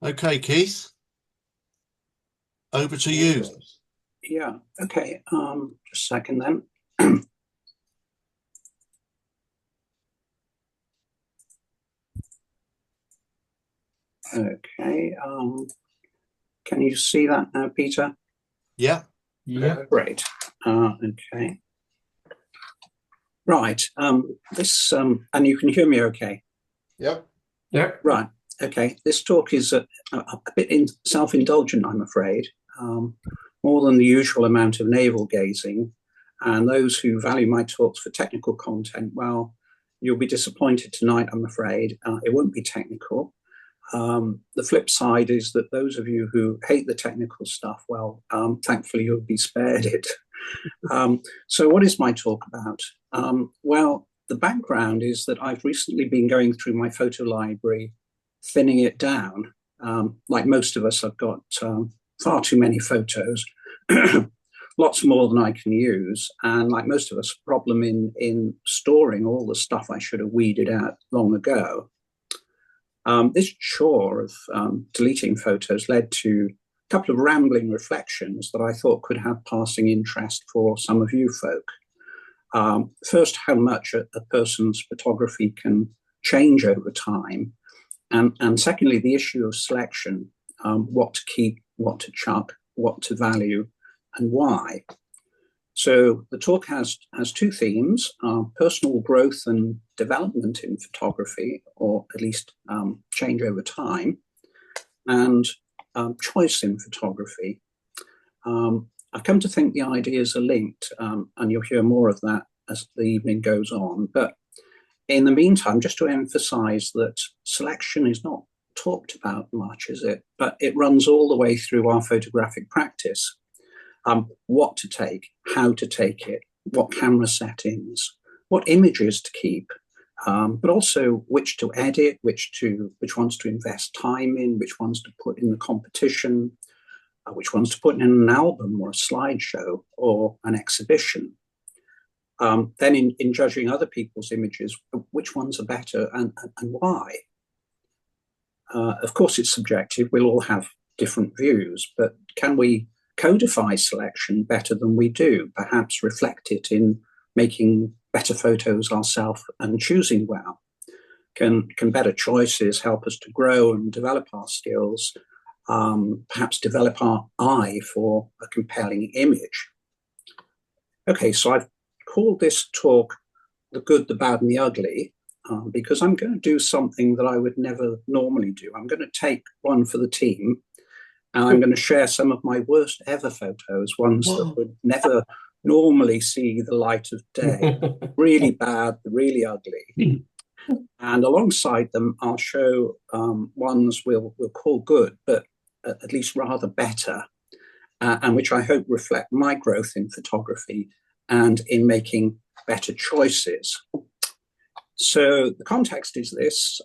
Okay, Keith, over to you. Yeah, okay. Just a second then. Okay. Can you see that now, Peter? Yeah. Great. Okay. Right. This and you can hear me okay? Yep. Right. Okay. This talk is a bit self-indulgent, I'm afraid. More than the usual amount of navel gazing. And those who value my talks for technical content, well, you'll be disappointed tonight, I'm afraid. It won't be technical. The flip side is that those of you who hate the technical stuff, well, thankfully you'll be spared it. So what is my talk about? Well, the background is that I've recently been going through my photo library, thinning it down. Like most of us, I've got far too many photos, lots more than I can use. And like most of us, problem in storing all the stuff I should have weeded out long ago. This chore of deleting photos led to a couple of rambling reflections that I thought could have passing interest for some of you folk. First, how much a person's photography can change over time. And secondly, the issue of selection, what to keep, what to chuck, what to value, and why. So the talk has two themes, personal growth and development in photography, or at least change over time, and choice in photography. I've come to think the ideas are linked, and you'll hear more of that as the evening goes on. But in the meantime, just to emphasize that selection is not talked about much, is it? But it runs all the way through our photographic practice. What to take, how to take it, what camera settings, what images to keep, but also which to edit, which ones to invest time in, which ones to put in the competition, which ones to put in an album or a slideshow or an exhibition. Then in judging other people's images, which ones are better and why? Of course, it's subjective. We'll all have different views, but can we codify selection better than we do, perhaps reflect it in making better photos ourselves and choosing well? Can better choices help us to grow and develop our skills, perhaps develop our eye for a compelling image? Okay, so I've called this talk The Good, the Bad and the Ugly, because I'm going to do something that I would never normally do. I'm going to take one for the team, and I'm going to share some of my worst ever photos, ones that would never normally see the light of day. Really bad, really ugly. And alongside them, I'll show ones we'll call good, but at least rather better, and which I hope reflect my growth in photography and in making better choices. So the context is this.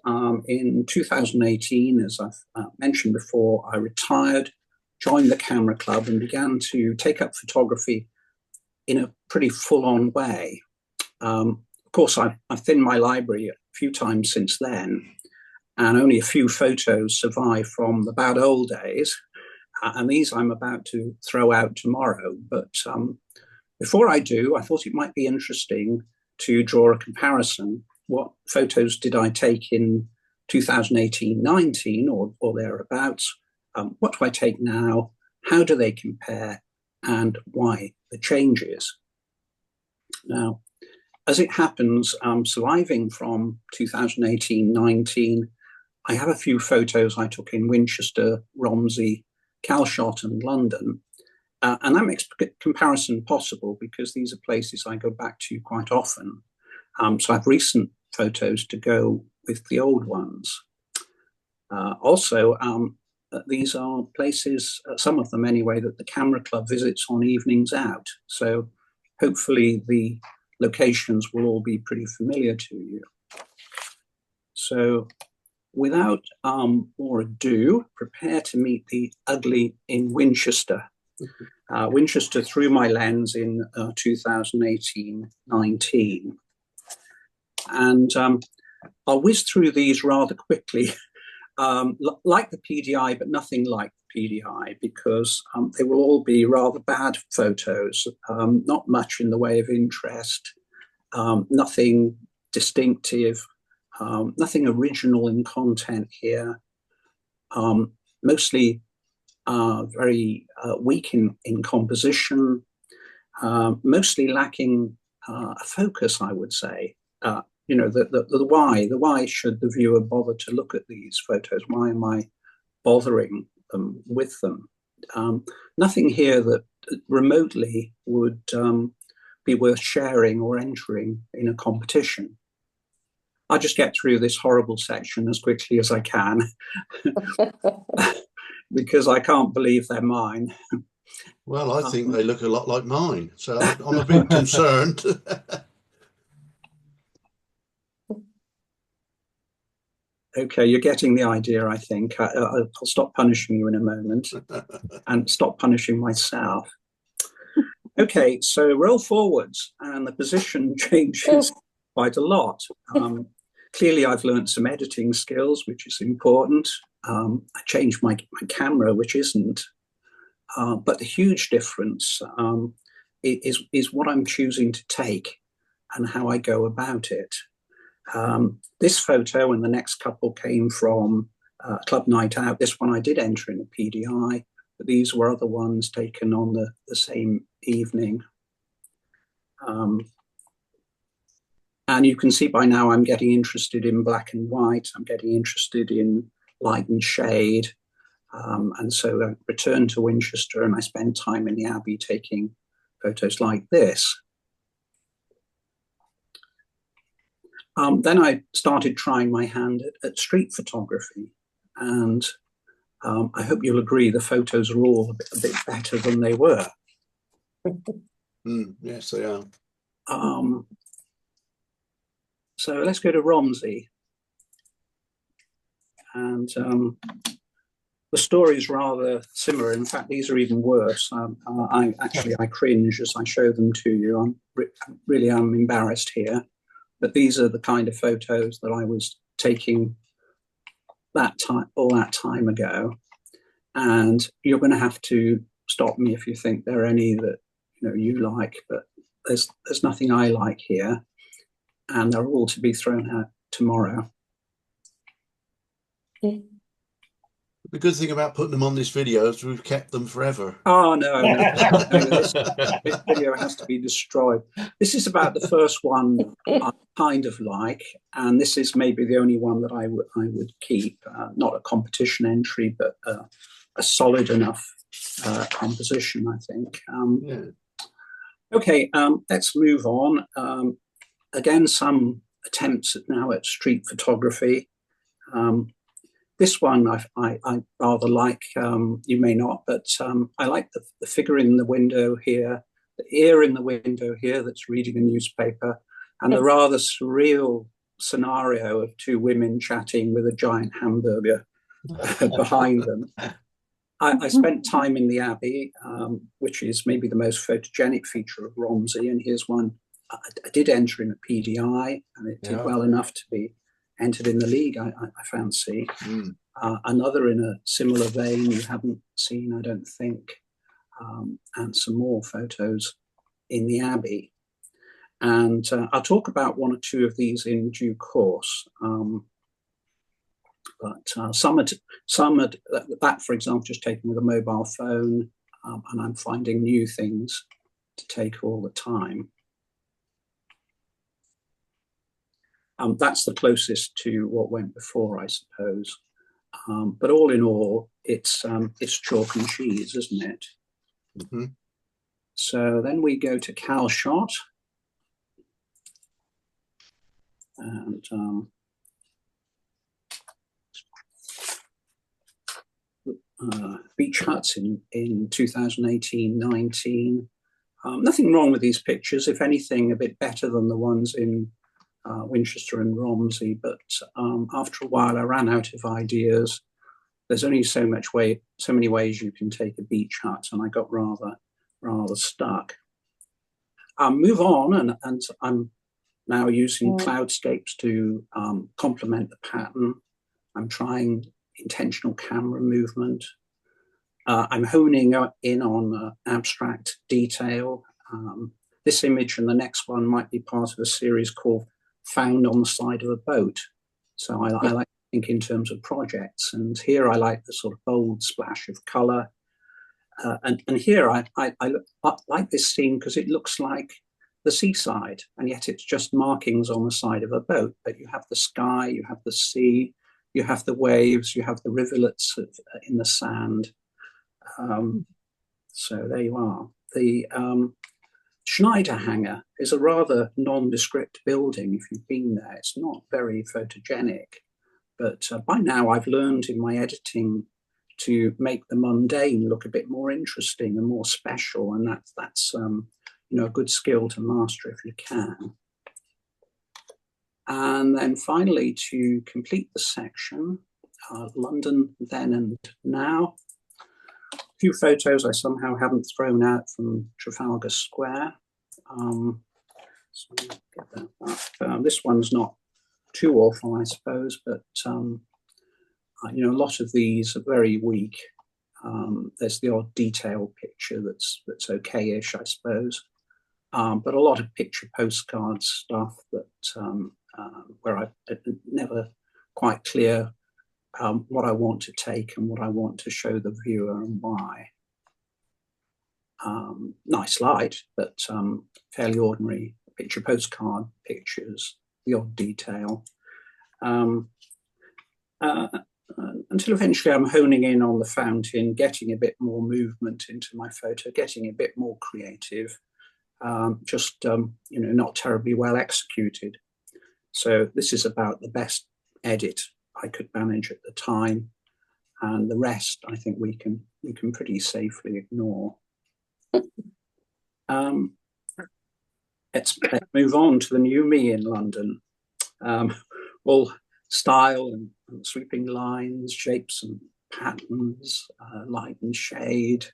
In 2018, as I've mentioned before, I retired, joined the Camera Club, and began to take up photography in a pretty full-on way. Of course, I've thinned my library a few times since then, and only a few photos survive from the bad old days. And these I'm about to throw out tomorrow. But before I do, I thought it might be interesting to draw a comparison. What photos did I take in 2018-19 or thereabouts? What do I take now? How do they compare? And why the changes? Now, as it happens, surviving from 2018-19, I have a few photos I took in Winchester, Romsey, Calshot and London. And that makes comparison possible because these are places I go back to quite often. So I have recent photos to go with the old ones. Also, these are places, some of them anyway, that the Camera Club visits on evenings out. So hopefully the locations will all be pretty familiar to you. So without more ado, prepare to meet the ugly in Winchester. Winchester through my lens in 2018-19. And I'll whiz through these rather quickly like the PDI, but nothing like the PDI, because they will all be rather bad photos, not much in the way of interest, nothing distinctive, nothing original in content here, mostly very weak in composition, mostly lacking a focus, I would say. The why should the viewer bother to look at these photos? Why am I bothering them with them? Nothing here that remotely would be worth sharing or entering in a competition. I'll just get through this horrible section as quickly as I can because I can't believe they're mine. Well, I think they look a lot like mine, so I'm a bit concerned. Okay, you're getting the idea, I think. I'll stop punishing you in a moment and stop punishing myself. Okay, so roll forwards and the position changes quite a lot. Clearly, I've learned some editing skills, which is important. I changed my camera, which isn't. But the huge difference is what I'm choosing to take and how I go about it. This photo and the next couple came from Club Night Out. This one I did enter in a PDI, but these were other ones taken on the same evening. And you can see by now I'm getting interested in black and white. I'm getting interested in light and shade. And so I returned to Winchester and I spent time in the Abbey taking photos like this. Then I started trying my hand at street photography. And I hope you'll agree the photos are all a bit better than they were. Yes, they are. So let's go to Romsey. And the story is rather similar. In fact, these are even worse. I cringe as I show them to you. I'm really embarrassed here. But these are the kind of photos that I was taking all that time ago. And you're going to have to stop me if you think there are any that you like. But there's nothing I like here, and they're all to be thrown out tomorrow. The good thing about putting them on this video is we've kept them forever. Oh, no. This video has to be destroyed. This is about the first one I kind of like, and this is maybe the only one that I would keep. Not a competition entry, but a solid enough composition, I think. Okay, let's move on. Again, some attempts now at street photography. This one I rather like. You may not, but I like the figure in the window here, the ear in the window here that's reading a newspaper, and the rather surreal scenario of two women chatting with a giant hamburger behind them. I spent time in the Abbey, which is maybe the most photogenic feature of Romsey, and here's one I did enter in a PDI, and it did well enough to be entered in the league, I fancy. Another in a similar vein you haven't seen, I don't think, and some more photos in the Abbey. And I'll talk about one or two of these in due course. But some had, that, for example, just taken with a mobile phone, and I'm finding new things to take all the time. That's the closest to what went before, I suppose. But all in all, it's chalk and cheese, isn't it? Mm-hmm. So then we go to Cal Shot. And beach huts in 2018-19. Nothing wrong with these pictures, if anything, a bit better than the ones in Winchester and Romsey, but after a while I ran out of ideas. There's only so many ways you can take a beach hut, and I got rather stuck. Move on, and I'm now using cloudscapes to complement the pattern. I'm trying intentional camera movement. I'm honing in on abstract detail. This image and the next one might be part of a series called Found on the Side of a Boat. So I like to think in terms of projects. And here I like the sort of bold splash of colour. And here I like this scene because it looks like the seaside, and yet it's just markings on the side of a boat. But you have the sky, you have the sea, you have the waves, you have the rivulets in the sand. So there you are. The Schneider Hangar is a rather nondescript building. If you've been there, it's not very photogenic. But by now I've learned in my editing to make the mundane look a bit more interesting and more special, and that's a good skill to master if you can. And then finally, to complete the section, London then and now. A few photos I somehow haven't thrown out from Trafalgar Square. So get that up. This one's not too awful, I suppose, but a lot of these are very weak. There's the odd detail picture that's okay-ish, I suppose, but a lot of picture postcard stuff that where I'm never quite clear what I want to take and what I want to show the viewer and why. Nice light, but fairly ordinary picture postcard pictures, the odd detail. Until eventually I'm honing in on the fountain, getting a bit more movement into my photo, getting a bit more creative, not terribly well executed. So this is about the best edit I could manage at the time, and the rest I think we can pretty safely ignore. Let's move on to the new me in London. All style and sweeping lines, shapes and patterns, light and shade.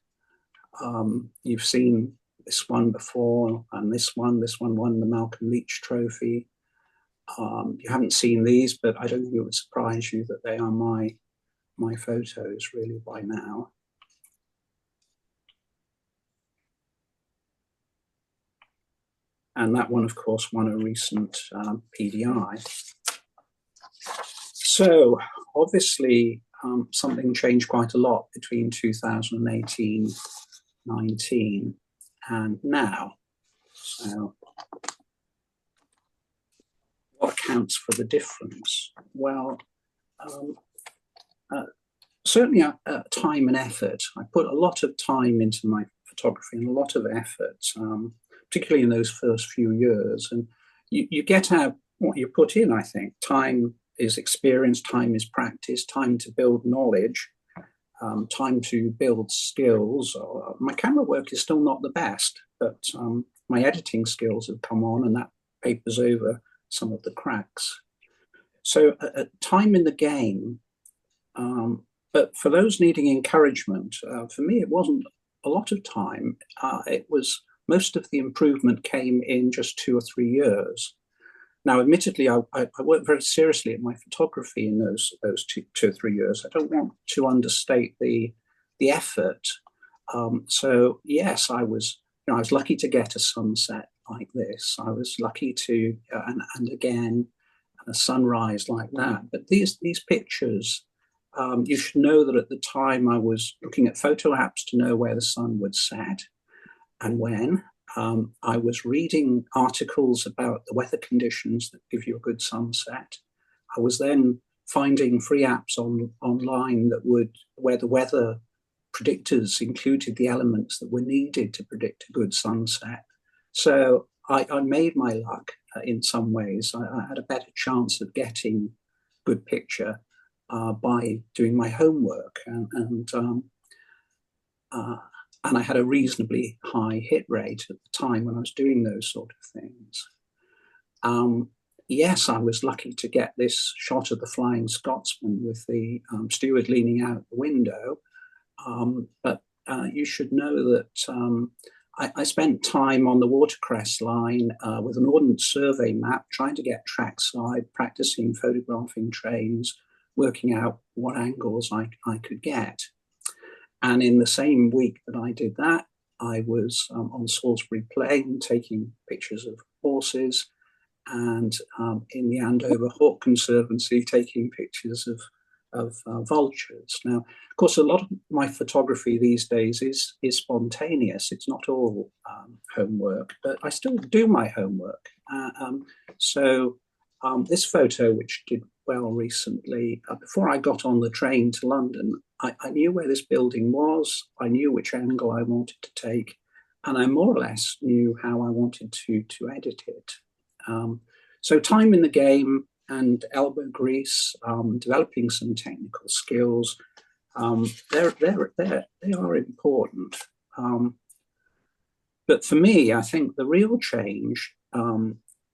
You've seen this one before, and this one won the Malcolm Leach Trophy. You haven't seen these, but I don't think it would surprise you that they are my photos really by now. And that one, of course, won a recent PDI. So obviously, something changed quite a lot between 2018, 19, and now. So what accounts for the difference? Well, certainly time and effort. I put a lot of time into my photography and a lot of effort, particularly in those first few years. And you get out what you put in, I think. Time is experience, time is practice, time to build knowledge, time to build skills. My camera work is still not the best, but my editing skills have come on, and that papers over some of the cracks. So time in the game, but for those needing encouragement, for me it wasn't a lot of time. It was most of the improvement came in just 2 or 3 years. Now, admittedly, I worked very seriously at my photography in those two or 3 years. I don't want to understate the effort. So yes, I was lucky to get a sunset like this. I was lucky to and again a sunrise like that. But these pictures, you should know that at the time I was looking at photo apps to know where the sun would set and when. I was reading articles about the weather conditions that give you a good sunset. I was then finding free apps online where the weather predictors included the elements that were needed to predict a good sunset. So I made my luck in some ways. I had a better chance of getting good picture by doing my homework, and I had a reasonably high hit rate at the time when I was doing those sort of things. Yes, I was lucky to get this shot of the Flying Scotsman with the steward leaning out the window. But you should know that I spent time on the Watercress line with an Ordnance Survey map, trying to get trackside, practicing photographing trains, working out what angles I could get. And in the same week that I did that, I was on Salisbury Plain taking pictures of horses, and in the Andover Hawk Conservancy taking pictures of vultures. Now, of course, a lot of my photography these days is spontaneous. It's not all homework, but I still do my homework. So this photo, which did well recently, before I got on the train to London, I knew where this building was, I knew which angle I wanted to take, and I more or less knew how I wanted to edit it. So time in the game and elbow grease, developing some technical skills, they are important. But for me, I think the real change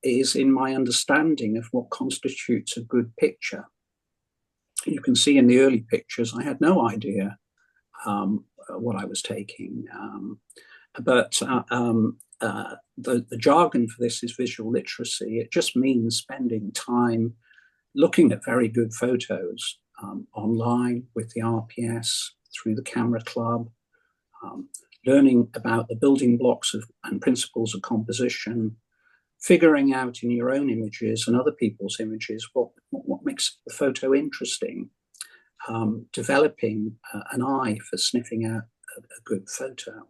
is in my understanding of what constitutes a good picture. You can see in the early pictures, I had no idea what I was taking. But the jargon for this is visual literacy. It just means spending time looking at very good photos online with the RPS, through the Camera Club, learning about the building blocks and principles of composition, figuring out in your own images and other people's images what makes the photo interesting, developing an eye for sniffing out a good photo.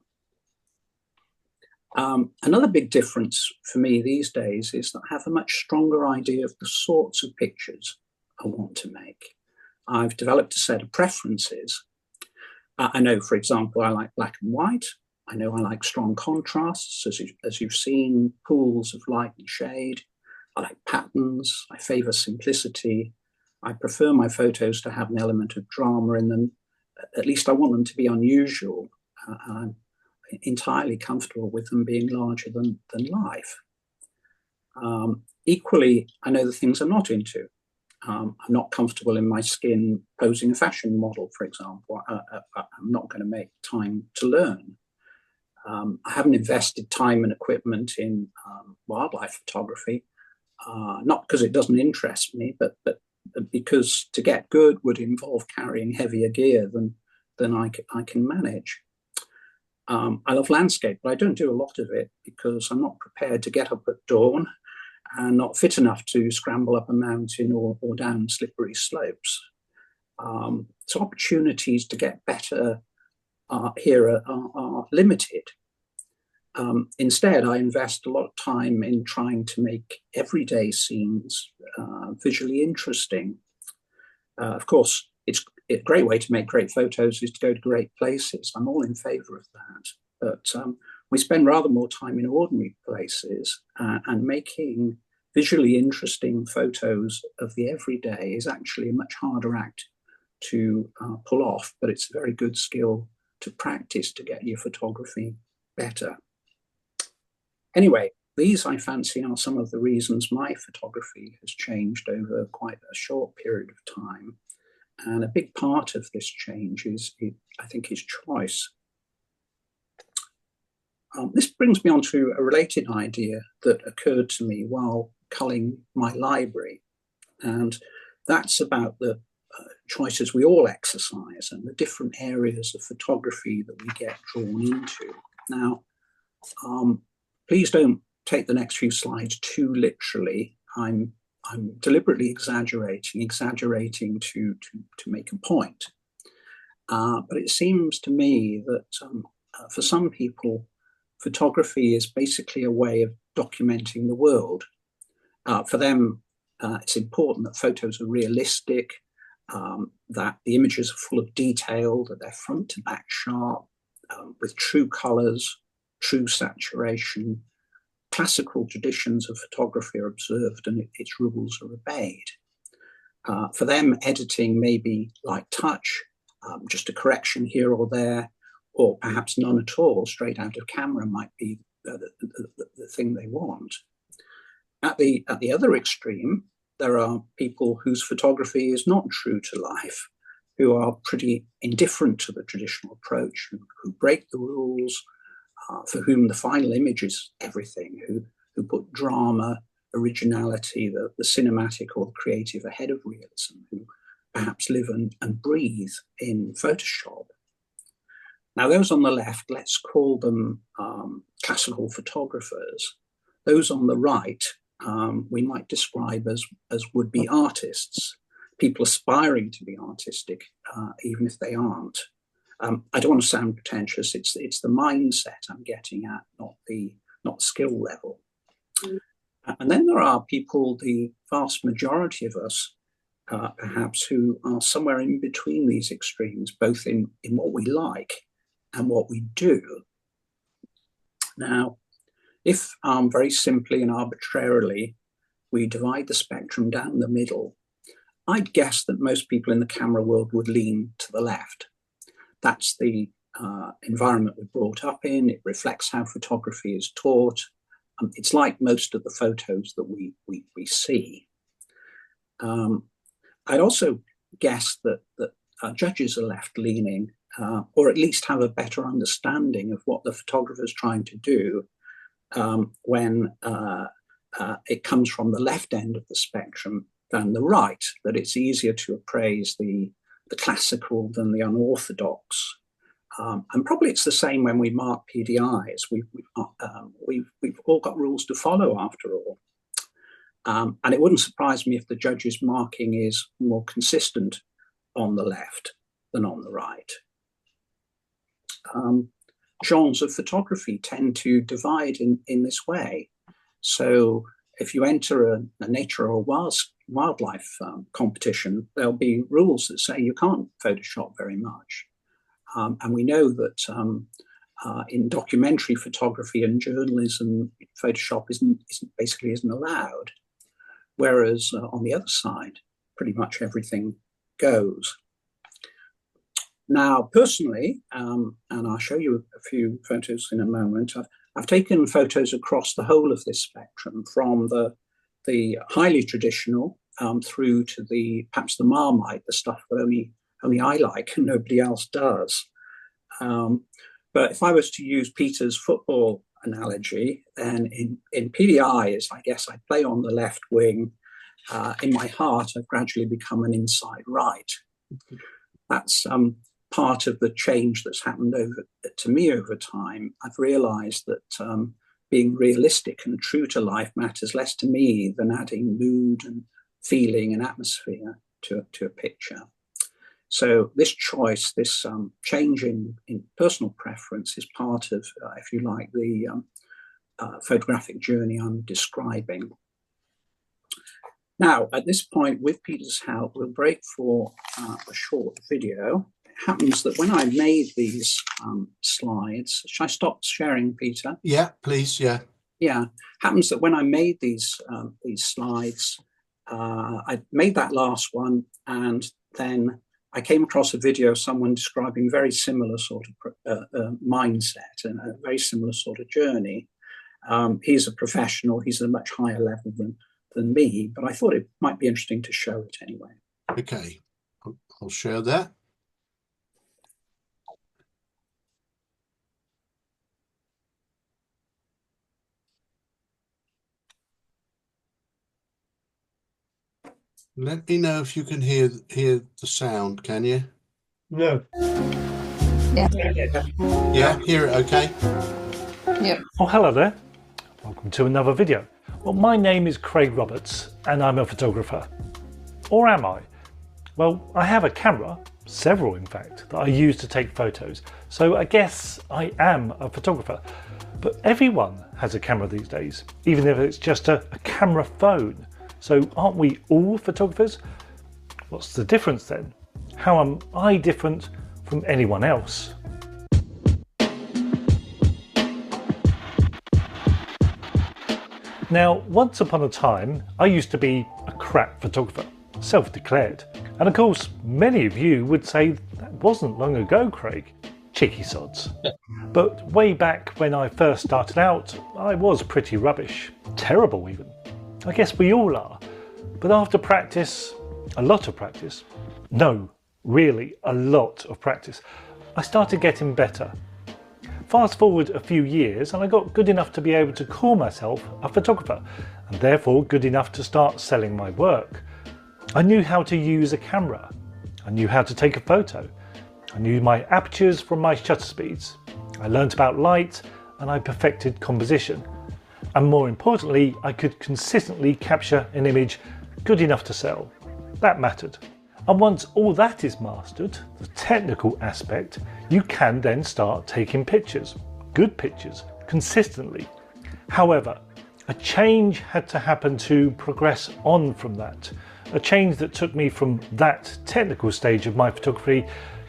Another big difference for me these days is that I have a much stronger idea of the sorts of pictures I want to make. I've developed a set of preferences. I know, for example, I like black and white. I know I like strong contrasts, as you've seen, pools of light and shade. I like patterns. I favor simplicity. I prefer my photos to have an element of drama in them. At least I want them to be unusual. I'm entirely comfortable with them being larger than life. Equally, I know the things I'm not into. I'm not comfortable in my skin posing a fashion model, for example. I'm not going to make time to learn. I haven't invested time and equipment in wildlife photography, not because it doesn't interest me, but because to get good would involve carrying heavier gear than I can manage. I love landscape, but I don't do a lot of it because I'm not prepared to get up at dawn and not fit enough to scramble up a mountain or down slippery slopes. So opportunities to get better here are limited. Instead, I invest a lot of time in trying to make everyday scenes visually interesting. Of course, it's a great way to make great photos is to go to great places. I'm all in favor of that. But we spend rather more time in ordinary places, and making visually interesting photos of the everyday is actually a much harder act to pull off, but it's a very good skill to practice to get your photography better. Anyway, these, I fancy, are some of the reasons my photography has changed over quite a short period of time. And a big part of this change I think, is choice. This brings me on to a related idea that occurred to me while culling my library. And that's about the choices we all exercise and the different areas of photography that we get drawn into. Now, please don't take the next few slides too literally. I'm deliberately exaggerating to make a point. But it seems to me that for some people, photography is basically a way of documenting the world. For them, it's important that photos are realistic, that the images are full of detail, that they're front to back sharp, with true colors, true saturation. Classical traditions of photography are observed and its rules are obeyed. For them, editing may be light touch, just a correction here or there, or perhaps none at all, straight out of camera might be the thing they want. At the other extreme, there are people whose photography is not true to life, who are pretty indifferent to the traditional approach, who break the rules, for whom the final image is everything, who put drama, originality, the cinematic or the creative ahead of realism, who perhaps live and breathe in Photoshop. Now, those on the left, let's call them classical photographers. Those on the right, we might describe as would-be artists, people aspiring to be artistic, even if they aren't. I don't want to sound pretentious. It's the mindset I'm getting at, not the skill level. And then there are people, the vast majority of us, perhaps, who are somewhere in between these extremes, both in what we like and what we do. Now, if very simply and arbitrarily we divide the spectrum down the middle, I'd guess that most people in the camera world would lean to the left. That's the environment we're brought up in. It reflects how photography is taught. It's like most of the photos that we see. I'd also guess that judges are left-leaning, or at least have a better understanding of what the photographer is trying to do when it comes from the left end of the spectrum than the right, that it's easier to appraise the classical than the unorthodox. And probably it's the same when we mark PDIs. We've all got rules to follow after all. And it wouldn't surprise me if the judge's marking is more consistent on the left than on the right. Genres of photography tend to divide in this way. So if you enter a nature or wildlife competition, there'll be rules that say you can't Photoshop very much. And we know that in documentary photography and journalism, Photoshop basically isn't allowed. Whereas on the other side, pretty much everything goes. Now, personally, and I'll show you a few photos in a moment, I've taken photos across the whole of this spectrum, from the highly traditional through to perhaps the Marmite, the stuff that only I like and nobody else does. But if I was to use Peter's football analogy, then in PDIs, I guess I play on the left wing. In my heart, I've gradually become an inside right. That's part of the change that's happened to me over time. I've realized that being realistic and true to life matters less to me than adding mood and feeling and atmosphere to a picture. So this choice, this change in personal preference is part of, if you like, the photographic journey I'm describing. Now, at this point, with Peter's help, we'll break for a short video. It happens that when I made these slides, should I stop sharing, Peter? Yeah, please, yeah. Yeah, happens that when I made these slides, I made that last one, and then I came across a video of someone describing very similar sort of mindset and a very similar sort of journey. He's a professional, he's at a much higher level than me, but I thought it might be interesting to show it anyway. Okay, I'll share that. Let me know if you can hear the sound, can you? No. Yeah. Yeah, hear it okay? Yep. Oh, hello there. Welcome to another video. Well, my name is Craig Roberts and I'm a photographer. Or am I? Well, I have a camera, several in fact, that I use to take photos. So I guess I am a photographer. But everyone has a camera these days, even if it's just a camera phone. So aren't we all photographers? What's the difference then? How am I different from anyone else? Now, once upon a time, I used to be a crap photographer, self-declared. And of course, many of you would say that wasn't long ago, Craig. Cheeky sods. But way back when I first started out, I was pretty rubbish. Terrible even. I guess we all are. But after practice, a lot of practice, no, really a lot of practice, I started getting better. Fast forward a few years and I got good enough to be able to call myself a photographer, and therefore good enough to start selling my work. I knew how to use a camera, I knew how to take a photo. I knew my apertures from my shutter speeds. I learnt about light and I perfected composition. And more importantly, I could consistently capture an image good enough to sell. That mattered. And once all that is mastered, the technical aspect, you can then start taking pictures, good pictures, consistently. However, a change had to happen to progress on from that. A change that took me from that technical stage of my photography,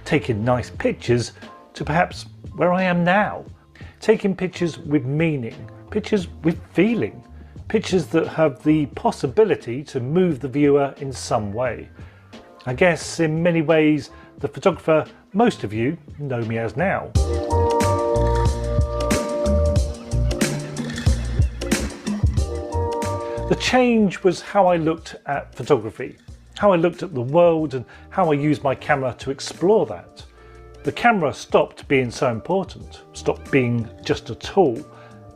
taking nice pictures, to perhaps where I am now. Taking pictures with meaning, pictures with feeling, pictures that have the possibility to move the viewer in some way. I guess in many ways, the photographer most of you know me as now. The change was how I looked at photography, how I looked at the world and how I used my camera to explore that. The camera stopped being so important, stopped being just a tool,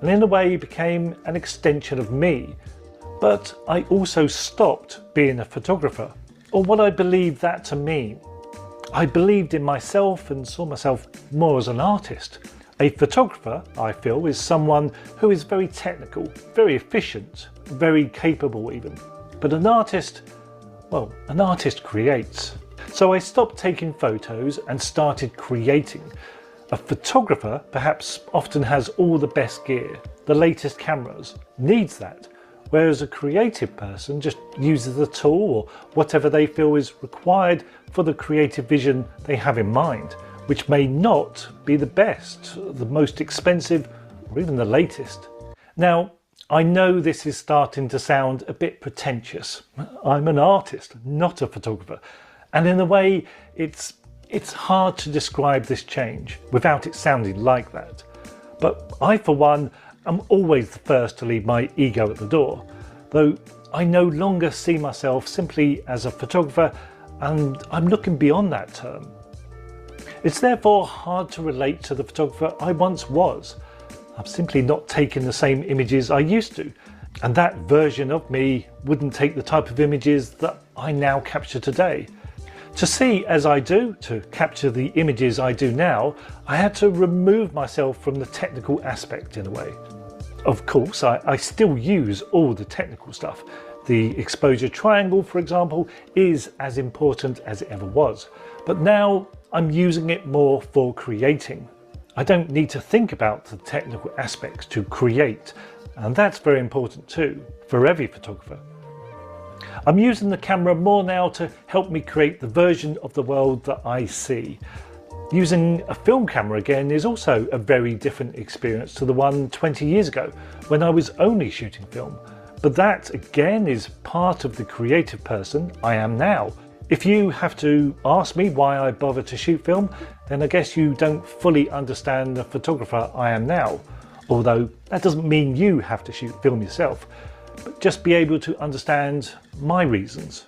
and in a way became an extension of me. But I also stopped being a photographer, or what I believed that to mean. I believed in myself and saw myself more as an artist. A photographer, I feel, is someone who is very technical, very efficient, very capable even. But an artist, well, an artist creates. So I stopped taking photos and started creating. A photographer perhaps often has all the best gear, the latest cameras, needs that, whereas a creative person just uses the tool or whatever they feel is required for the creative vision they have in mind, which may not be the best, the most expensive, or even the latest. Now, I know this is starting to sound a bit pretentious. I'm an artist, not a photographer. And in a way, it's hard to describe this change without it sounding like that. But I, for one, am always the first to leave my ego at the door, though I no longer see myself simply as a photographer, and I'm looking beyond that term. It's therefore hard to relate to the photographer I once was. I'm simply not taking the same images I used to, and that version of me wouldn't take the type of images that I now capture today. To see as I do, to capture the images I do now, I had to remove myself from the technical aspect in a way. Of course, I still use all the technical stuff. The exposure triangle, for example, is as important as it ever was, but now I'm using it more for creating. I don't need to think about the technical aspects to create, and that's very important too, for every photographer. I'm using the camera more now to help me create the version of the world that I see. Using a film camera again is also a very different experience to the one 20 years ago when I was only shooting film. But that again is part of the creative person I am now. If you have to ask me why I bother to shoot film, then I guess you don't fully understand the photographer I am now. Although that doesn't mean you have to shoot film yourself, but just be able to understand my reasons.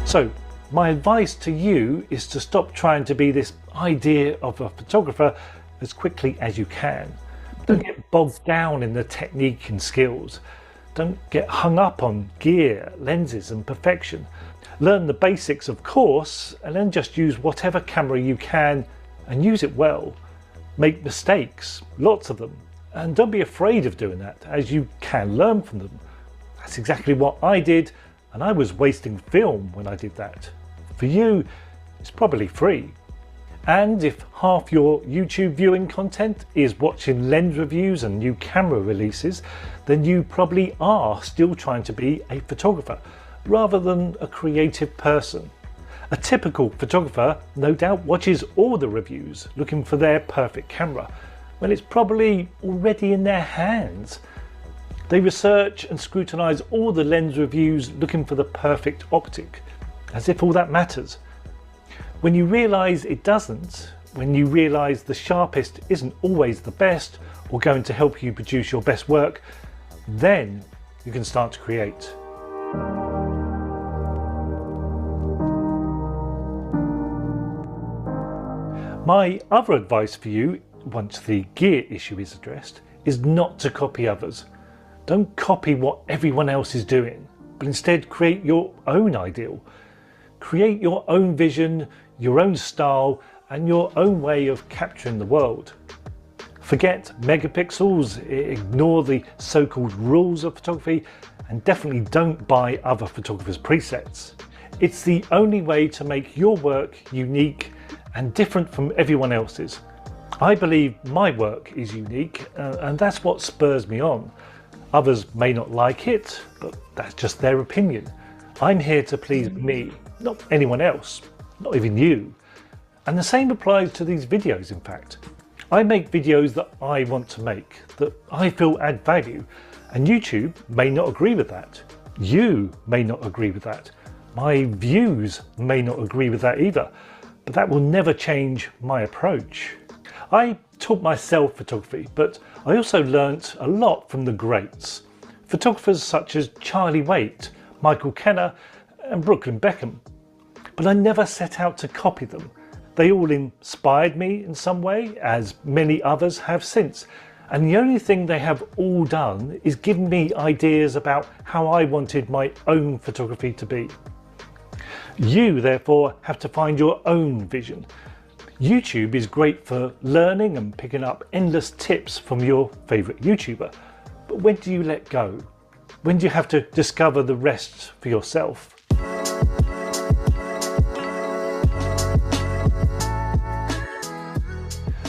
So, my advice to you is to stop trying to be this idea of a photographer as quickly as you can. Don't get bogged down in the technique and skills. Don't get hung up on gear, lenses and perfection. Learn the basics, of course, and then just use whatever camera you can and use it well. Make mistakes, lots of them, and don't be afraid of doing that, as you can learn from them. That's exactly what I did, and I was wasting film when I did that. For you, it's probably free. And if half your YouTube viewing content is watching lens reviews and new camera releases, then you probably are still trying to be a photographer rather than a creative person. A typical photographer no doubt watches all the reviews looking for their perfect camera, when it's probably already in their hands. They research and scrutinise all the lens reviews looking for the perfect optic, as if all that matters. When you realise it doesn't, when you realise the sharpest isn't always the best or going to help you produce your best work, then you can start to create. My other advice for you, once the gear issue is addressed, is not to copy others. Don't copy what everyone else is doing, but instead create your own ideal. Create your own vision, your own style, and your own way of capturing the world. Forget megapixels, ignore the so-called rules of photography, and definitely don't buy other photographers' presets. It's the only way to make your work unique and different from everyone else's. I believe my work is unique, and that's what spurs me on. Others may not like it, but that's just their opinion. I'm here to please me, not anyone else, not even you. And the same applies to these videos, in fact. I make videos that I want to make, that I feel add value, and YouTube may not agree with that. You may not agree with that. My views may not agree with that either, but that will never change my approach. I taught myself photography, but I also learnt a lot from the greats. Photographers such as Charlie Waite, Michael Kenner, and Brooklyn Beckham. But I never set out to copy them. They all inspired me in some way, as many others have since. And the only thing they have all done is given me ideas about how I wanted my own photography to be. You, therefore, have to find your own vision. YouTube is great for learning and picking up endless tips from your favourite YouTuber. But when do you let go? When do you have to discover the rest for yourself?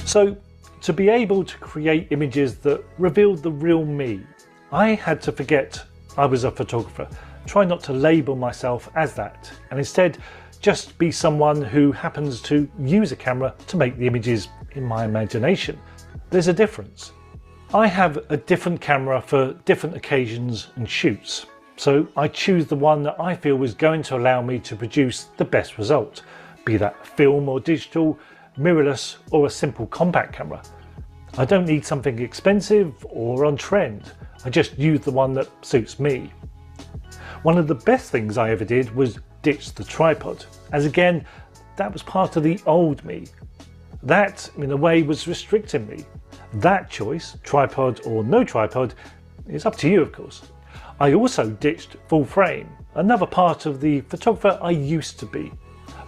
So, to be able to create images that revealed the real me, I had to forget I was a photographer, try not to label myself as that, and instead just be someone who happens to use a camera to make the images in my imagination. There's a difference. I have a different camera for different occasions and shoots, so I choose the one that I feel is going to allow me to produce the best result, be that film or digital, mirrorless or a simple compact camera. I don't need something expensive or on trend, I just use the one that suits me. One of the best things I ever did was ditch the tripod, as again, that was part of the old me. That, in a way, was restricting me. That choice, tripod or no tripod, is up to you, of course. I also ditched full frame, another part of the photographer I used to be.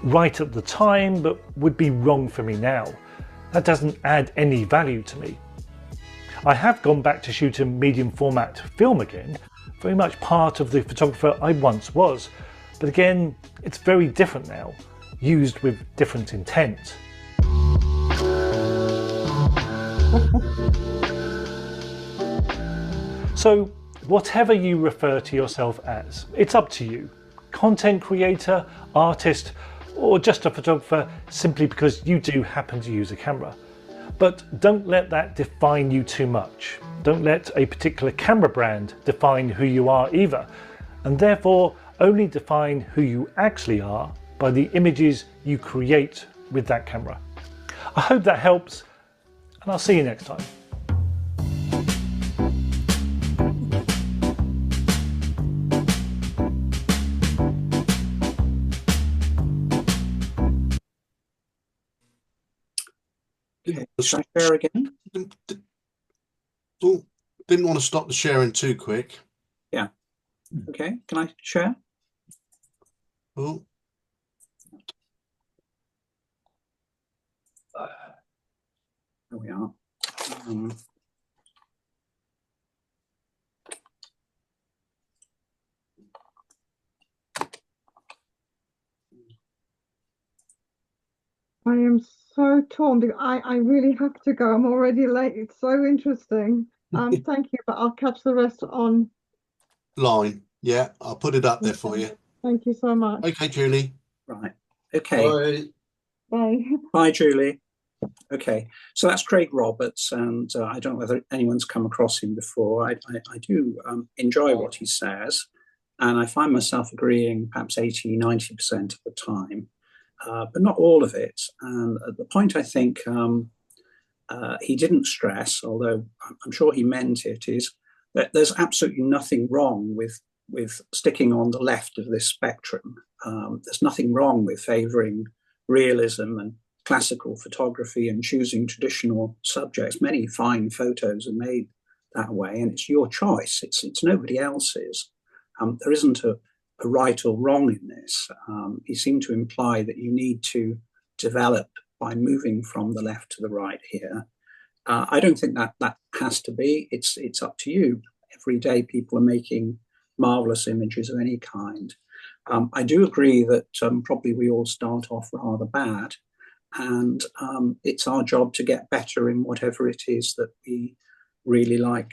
Right at the time, but would be wrong for me now. That doesn't add any value to me. I have gone back to shooting medium format film again, very much part of the photographer I once was, but again, it's very different now, used with different intent. So, whatever you refer to yourself as, it's up to you. Content creator, artist, or just a photographer simply because you do happen to use a camera. But don't let that define you too much. Don't let a particular camera brand define who you are either, and therefore only define who you actually are by the images you create with that camera. I hope that helps, and I'll see you next time. Should I share again? Oh, didn't want to stop the sharing too quick. Yeah. Okay, can I share? Oh, There we are. I am so torn because I really have to go. I'm already late. It's so interesting. Thank you, but I'll catch the rest on. line. Yeah, I'll put it up there for you. Thank you so much. Okay, Julie. Right. Okay. Bye. Bye. Bye, Julie. Okay, so that's Craig Roberts, and I don't know whether anyone's come across him before. I do enjoy what he says, and I find myself agreeing perhaps 80, 90% of the time, but not all of it. And the point I think he didn't stress, although I'm sure he meant it, is that there's absolutely nothing wrong with sticking on the left of this spectrum. There's nothing wrong with favouring realism and classical photography and choosing traditional subjects. Many fine photos are made that way, and it's your choice. It's nobody else's. There isn't a right or wrong in this. You seem to imply that you need to develop by moving from the left to the right here. I don't think that has to be. It's up to you. Every day people are making marvelous images of any kind. I do agree that probably we all start off rather bad, and it's our job to get better in whatever it is that we really like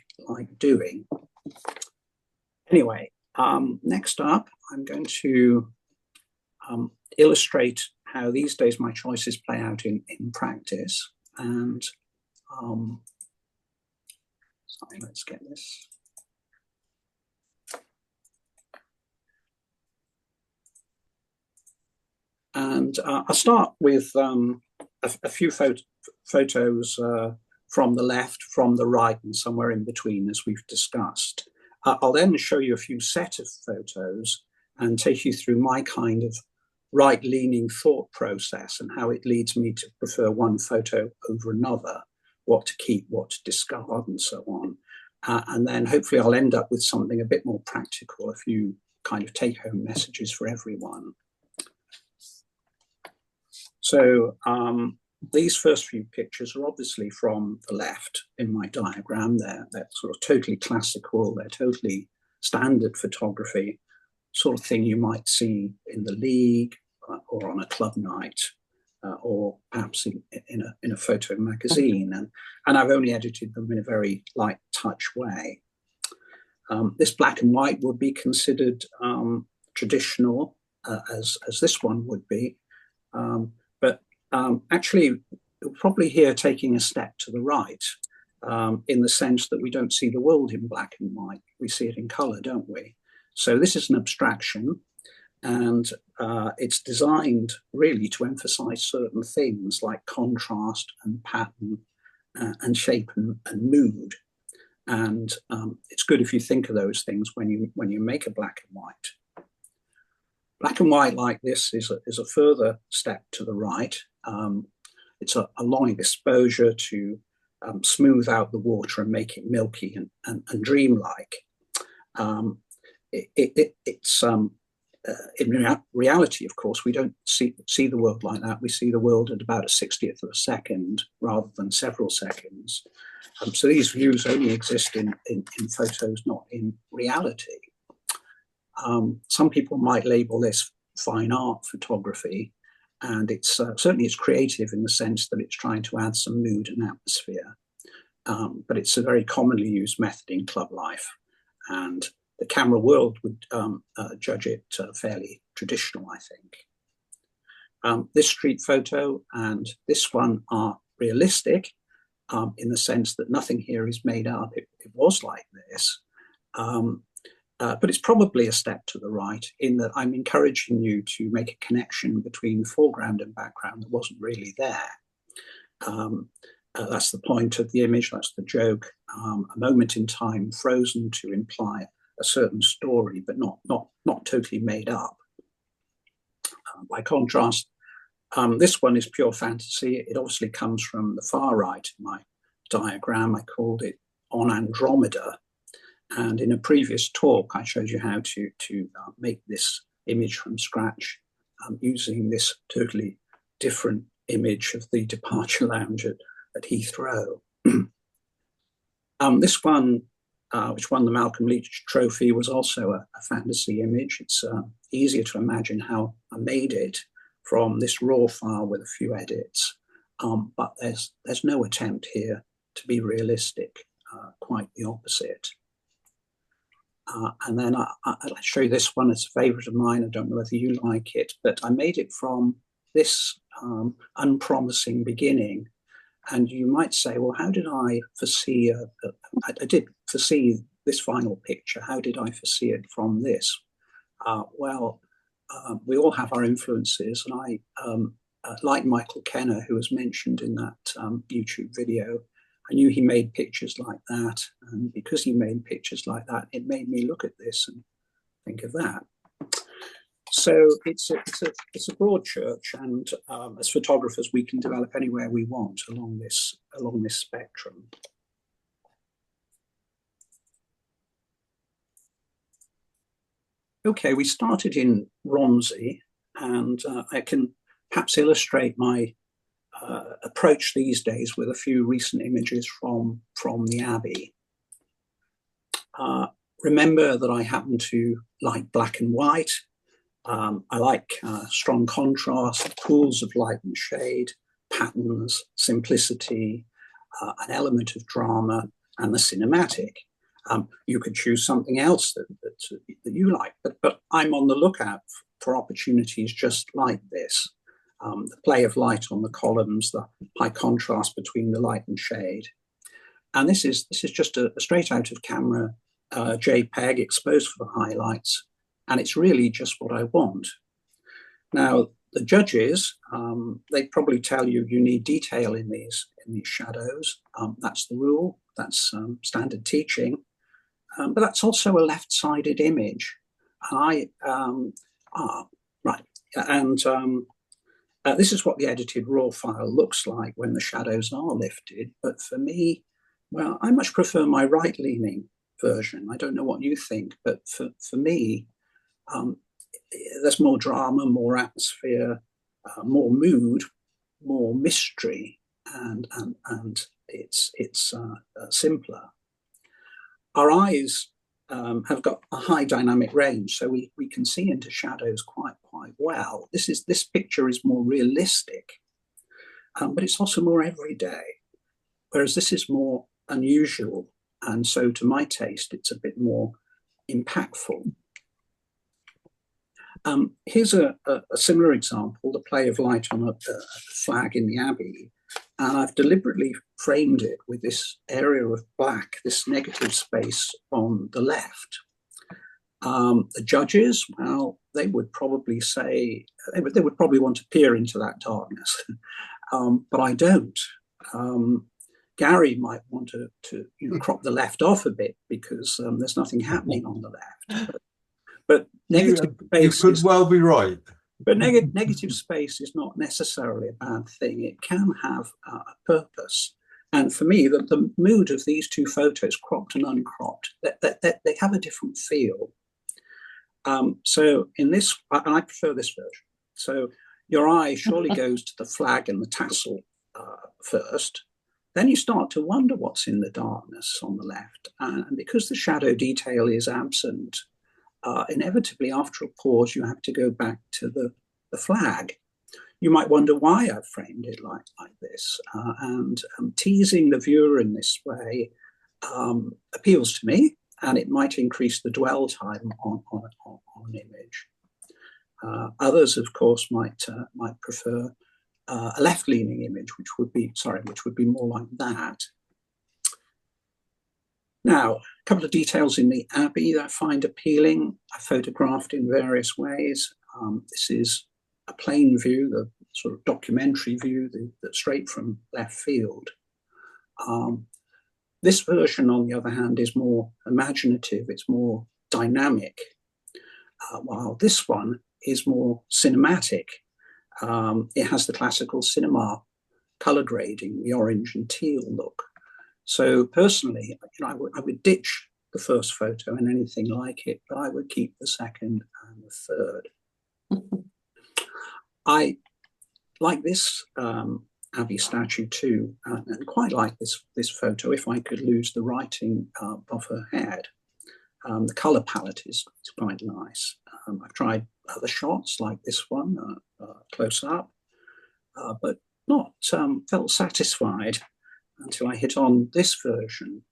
doing. Anyway, next up, I'm going to illustrate how these days my choices play out in practice. And sorry, let's get this. And I'll start with a few photos from the left, from the right, and somewhere in between, as we've discussed. I'll then show you a few set of photos and take you through my kind of right-leaning thought process and how it leads me to prefer one photo over another, what to keep, what to discard, and so on. And then hopefully I'll end up with something a bit more practical, a few kind of take-home messages for everyone. So these first few pictures are obviously from the left in my diagram. They're sort of totally classical, they're totally standard photography, sort of thing you might see in the League or on a club night, or perhaps in a photo magazine. And I've only edited them in a very light touch way. This black and white would be considered traditional, as this one would be. But actually, we're probably here taking a step to the right, in the sense that we don't see the world in black and white. We see it in color, don't we? So this is an abstraction, and it's designed really to emphasize certain things like contrast and pattern and shape and mood. And it's good if you think of those things when you make a black and white. Black and white like this is a further step to the right. It's a long exposure to smooth out the water and make it milky and dreamlike. It's in reality, of course, we don't see the world like that. We see the world at about a 60th of a second rather than several seconds. So these views only exist in photos, not in reality. Some people might label this fine art photography, and it's certainly it's creative in the sense that it's trying to add some mood and atmosphere. But it's a very commonly used method in club life, and the camera world would judge it fairly traditional, I think. This street photo and this one are realistic in the sense that nothing here is made up. It was like this. But it's probably a step to the right in that I'm encouraging you to make a connection between foreground and background that wasn't really there. That's the point of the image, that's the joke. A moment in time frozen to imply a certain story, but not totally made up. By contrast, this one is pure fantasy. It obviously comes from the far right in my diagram. I called it On Andromeda. And in a previous talk, I showed you how to make this image from scratch using this totally different image of the departure lounge at Heathrow. This one, which won the Malcolm Leach Trophy, was also a fantasy image. It's easier to imagine how I made it from this raw file with a few edits. But there's no attempt here to be realistic, quite the opposite. And then I'll show you this one. It's a favorite of mine. I don't know whether you like it, but I made it from this unpromising beginning. And you might say, well, how did I foresee, I did foresee this final picture. How did I foresee it from this? Well, we all have our influences. And I, like Michael Kenner, who was mentioned in that YouTube video, I knew he made pictures like that. And because he made pictures like that, it made me look at this and think of that. So it's a broad church, and as photographers, we can develop anywhere we want along this spectrum. Okay, we started in Romsey, and I can perhaps illustrate my approach these days with a few recent images from the Abbey. Remember that I happen to like black and white. I like strong contrast, pools of light and shade, patterns, simplicity, an element of drama, and the cinematic. You could choose something else that you like, but I'm on the lookout for opportunities just like this. The play of light on the columns, the high contrast between the light and shade. And this is just a straight out of camera JPEG exposed for the highlights, and it's really just what I want. Now, the judges, they probably tell you need detail in these shadows. That's the rule, that's standard teaching. But that's also a left-sided image. Right. And this is what the edited RAW file looks like when the shadows are lifted. But for me, well, I much prefer my right-leaning version. I don't know what you think, but for me, there's more drama, more atmosphere, more mood, more mystery, and it's simpler. Our eyes have got a high dynamic range, so we can see into shadows quite well. This picture is more realistic, but it's also more everyday, whereas this is more unusual, and so to my taste, it's a bit more impactful. Here's a similar example, the play of light on a flag in the Abbey. And I've deliberately framed it with this area of black, this negative space on the left. The judges, well, they would probably say, they would probably want to peer into that darkness, but I don't. Gary might want to crop the left off a bit because there's nothing happening on the left. But negative space you could well be right. But negative space is not necessarily a bad thing. It can have a purpose. And for me, the mood of these two photos, cropped and uncropped, they have a different feel. So in this, and I prefer this version. So your eye surely goes to the flag and the tassel first. Then you start to wonder what's in the darkness on the left. And because the shadow detail is absent, inevitably, after a pause, you have to go back to the flag. You might wonder why I've framed it like this. And teasing the viewer in this way appeals to me, and it might increase the dwell time on an image. Others, of course, might prefer a left-leaning image, which would be more like that. Now, a couple of details in the Abbey that I find appealing. I photographed in various ways. This is a plain view, the sort of documentary view, that's straight from left field. This version, on the other hand, is more imaginative. It's more dynamic, while this one is more cinematic. It has the classical cinema color grading, the orange and teal look. So personally, I would ditch the first photo and anything like it, but I would keep the second and the third. I like this Abbey statue too, and quite like this photo if I could lose the writing of her head. The color palette is quite nice. I've tried other shots like this one, close up, but not felt satisfied until I hit on this version.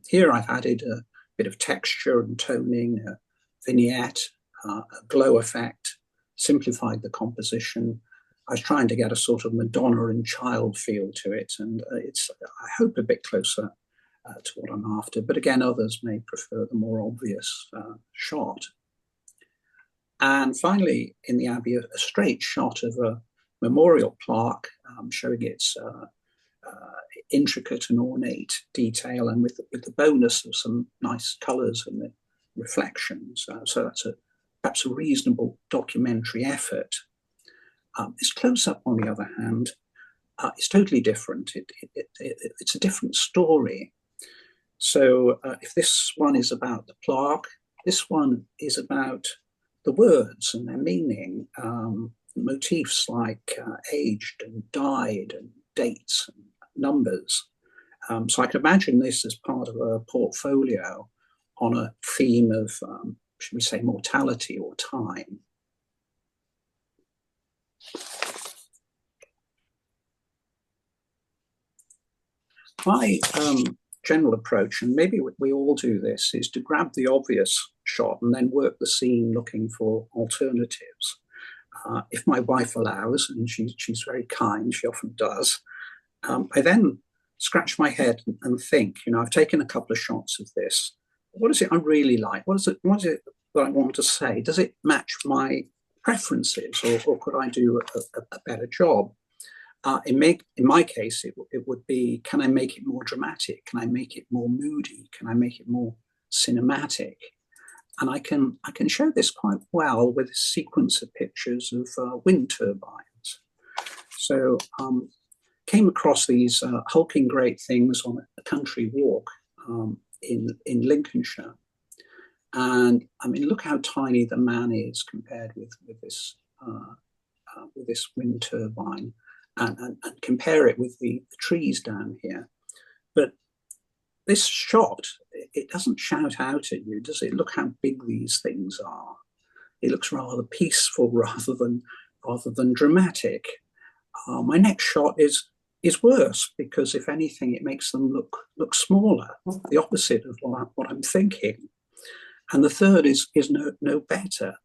Here I've added a bit of texture and toning, a vignette, a glow effect, simplified the composition. I was trying to get a sort of Madonna and child feel to it, and it's, I hope, a bit closer to what I'm after. But again, others may prefer the more obvious shot. And finally, in the Abbey, a straight shot of a memorial plaque showing its intricate and ornate detail, and with the bonus of some nice colours and the reflections. So that's perhaps a reasonable documentary effort. This close-up, on the other hand, is totally different. It's a different story. So if this one is about the plaque, This one is about the words and their meaning, motifs like aged and died and dates and numbers. So I can imagine this as part of a portfolio on a theme of, should we say, mortality or time. My general approach, and maybe we all do this, is to grab the obvious shot and then work the scene looking for alternatives. If my wife allows, and she's very kind, she often does, I then scratch my head and think, I've taken a couple of shots of this. What is it I really like? What is it that I want to say? Does it match my preferences, or could I do a better job? In my case, it would be, can I make it more dramatic? Can I make it more moody? Can I make it more cinematic? And I can show this quite well with a sequence of pictures of wind turbines. So came across these hulking great things on a country walk in Lincolnshire. And I mean, look how tiny the man is compared with this wind turbine. And compare it with the trees down here. But this shot, it doesn't shout out at you, does it? Look how big these things are. It looks rather peaceful rather than dramatic. My next shot is worse, because if anything, it makes them look smaller, the opposite of what I'm thinking. And the third is no better.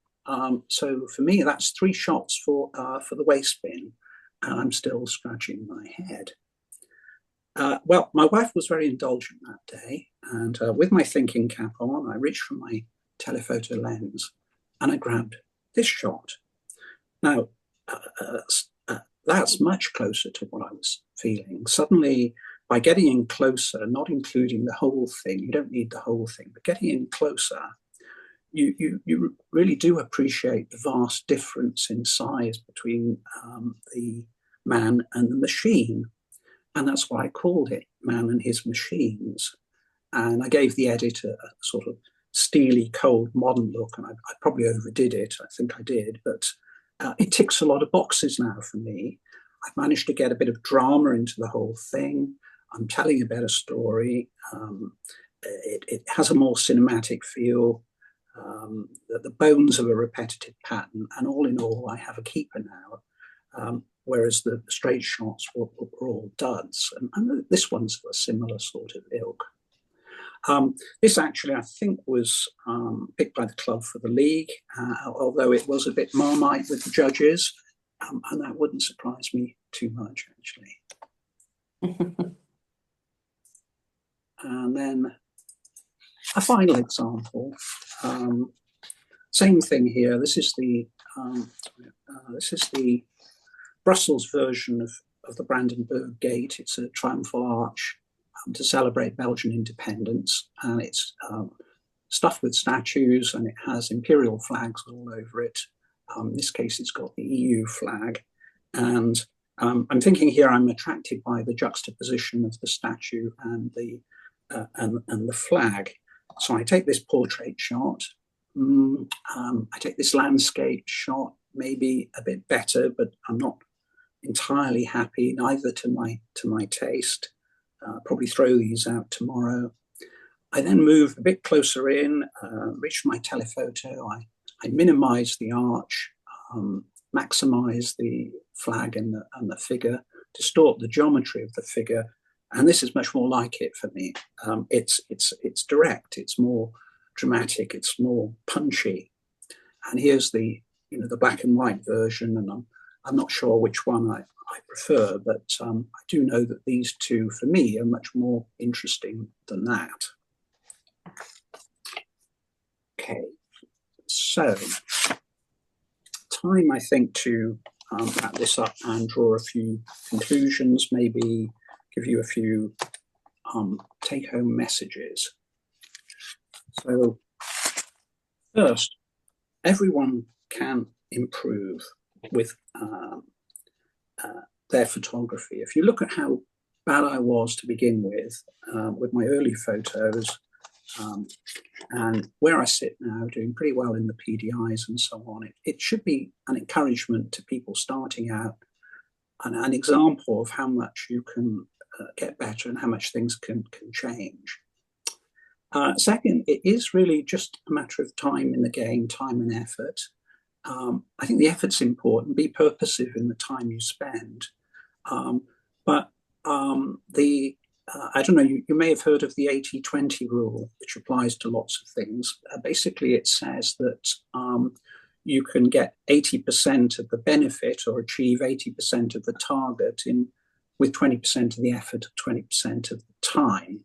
So for me, that's 3 shots for the waste bin. And I'm still scratching my head. Well, my wife was very indulgent that day, and with my thinking cap on, I reached for my telephoto lens and I grabbed this shot. Now, that's much closer to what I was feeling. Suddenly, by getting in closer, not including the whole thing, you don't need the whole thing, but getting in closer, you really do appreciate the vast difference in size between the man and the machine. And that's why I called it Man and His Machines. And I gave the editor a sort of steely, cold, modern look, and I probably overdid it. I think I did, but it ticks a lot of boxes now for me. I've managed to get a bit of drama into the whole thing. I'm telling a better story. It has a more cinematic feel. The bones of a repetitive pattern, and all in all, I have a keeper now, whereas the straight shots were all duds, and this one's a similar sort of ilk. This actually, I think, was picked by the club for the league, although it was a bit Marmite with the judges, and that wouldn't surprise me too much, actually. And then a final example. Same thing here. This is the Brussels version of the Brandenburg Gate. It's a triumphal arch to celebrate Belgian independence, and it's stuffed with statues, and it has imperial flags all over it. In this case, it's got the EU flag, and I'm thinking here I'm attracted by the juxtaposition of the statue and the flag. So I take this portrait shot. I take this landscape shot, maybe a bit better, but I'm not entirely happy, neither to my taste. Probably throw these out tomorrow. I then move a bit closer in, reach my telephoto. I minimize the arch, maximize the flag and the figure, distort the geometry of the figure, and this is much more like it for me. It's direct, it's more dramatic, it's more punchy. And here's the black and white version, and I'm not sure which one I prefer, but I do know that these two, for me, are much more interesting than that. Okay, so time, I think, to wrap this up and draw a few conclusions, maybe give you a few take-home messages. So first, everyone can improve with their photography. If you look at how bad I was to begin with my early photos, And where I sit now, doing pretty well in the PDIs and so on, it should be an encouragement to people starting out, and an example of how much you can get better and how much things can change. Second, it is really just a matter of time in the game, time and effort. I think the effort's important. Be purposive in the time you spend. I don't know, you may have heard of the 80-20 rule, which applies to lots of things. Basically, it says that you can get 80% of the benefit or achieve 80% of the target with 20% of the effort, 20% of the time.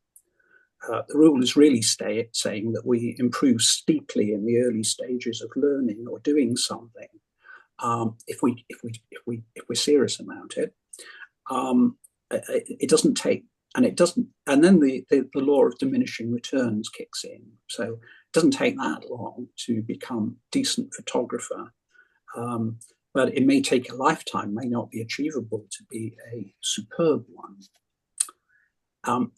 The rule is really saying that we improve steeply in the early stages of learning or doing something if we're serious about it. It doesn't take, and then the law of diminishing returns kicks in. So it doesn't take that long to become a decent photographer, but it may take a lifetime, may not be achievable to be a superb one.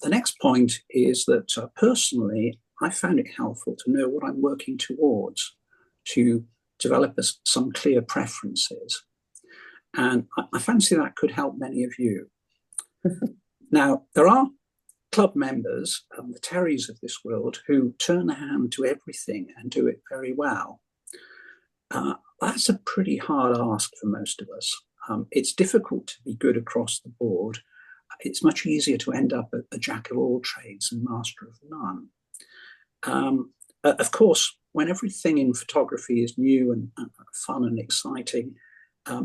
The next point is that personally, I found it helpful to know what I'm working towards, to develop some clear preferences. And I fancy that could help many of you. Now, there are club members, the Terrys of this world, who turn their hand to everything and do it very well. That's a pretty hard ask for most of us. It's difficult to be good across the board. It's much easier to end up a jack of all trades and master of none. Of course, when everything in photography is new and fun and exciting,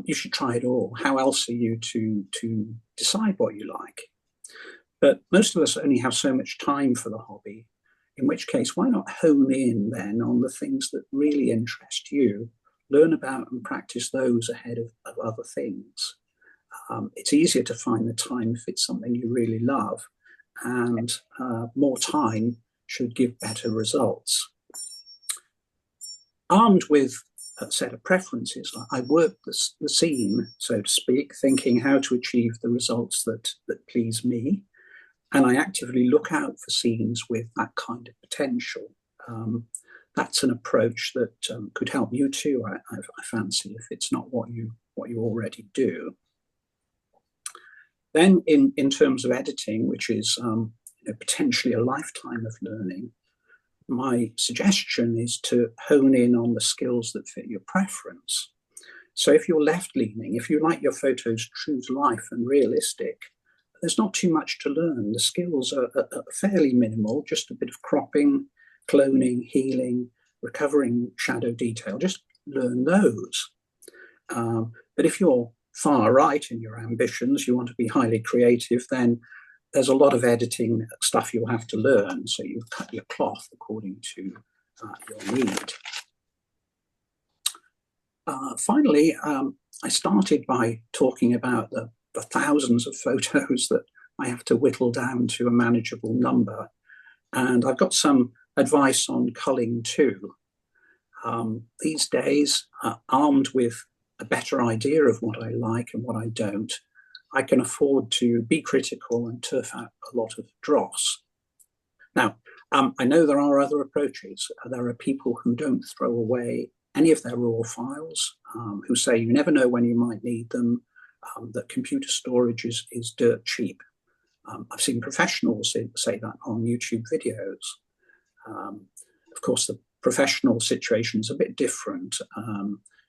you should try it all. How else are you to decide what you like? But most of us only have so much time for the hobby, in which case, why not hone in then on the things that really interest you, learn about and practice those ahead of other things. It's easier to find the time if it's something you really love, and more time should give better results. Armed with a set of preferences, I work the scene, so to speak, thinking how to achieve the results that please me. And I actively look out for scenes with that kind of potential. That's an approach that could help you too, I fancy, if it's not what you already do. Then in terms of editing, which is potentially a lifetime of learning, my suggestion is to hone in on the skills that fit your preference. So if you're left-leaning, if you like your photos true to life and realistic, there's not too much to learn. The skills are fairly minimal, just a bit of cropping, cloning, healing, recovering shadow detail, just learn those. But if you're far right in your ambitions, you want to be highly creative, then there's a lot of editing stuff you'll have to learn. So you cut your cloth according to your need. Finally, I started by talking about the thousands of photos that I have to whittle down to a manageable number. And I've got some advice on culling too. These days, armed with a better idea of what I like and what I don't, I can afford to be critical and turf out a lot of dross. Now, I know there are other approaches. There are people who don't throw away any of their raw files, who say you never know when you might need them, that computer storage is dirt cheap. I've seen professionals say that on YouTube videos. Of course, the professional situation is a bit different.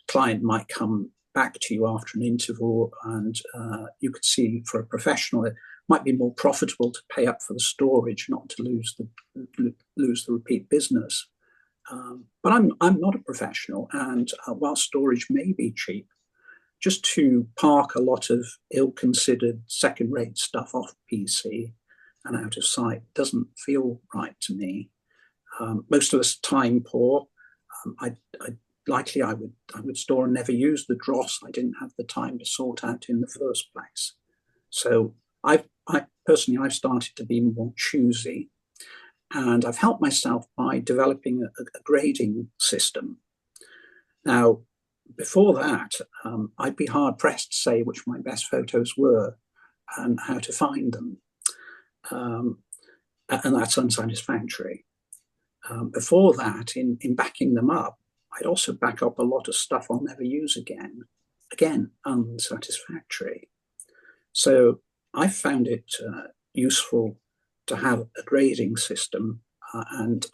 Client might come back to you after an interval, and you could see for a professional it might be more profitable to pay up for the storage, not to lose the repeat business. But I'm not a professional, and while storage may be cheap, just to park a lot of ill-considered second-rate stuff off PC and out of sight doesn't feel right to me. Most of us time poor. I would store and never use the dross I didn't have the time to sort out in the first place. So I've started to be more choosy, and I've helped myself by developing a grading system. Now, before that, I'd be hard pressed to say which my best photos were and how to find them. And that's unsatisfactory. Before that, in backing them up, I'd also back up a lot of stuff I'll never use again. Again, unsatisfactory. So I found it useful to have a grading system, and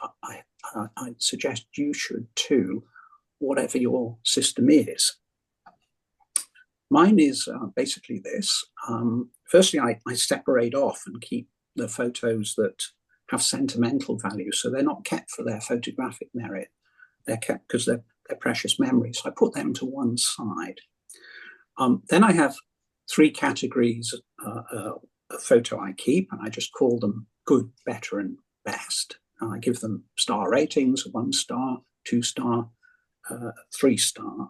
I'd suggest you should too, whatever your system is. Mine is basically this. Firstly, I separate off and keep the photos that have sentimental value. So they're not kept for their photographic merit. They're kept because they're precious memories. So I put them to one side. Then I have three categories of photo I keep, and I just call them good, better, and best. And I give them star ratings: 1 star, 2 star, 3 star.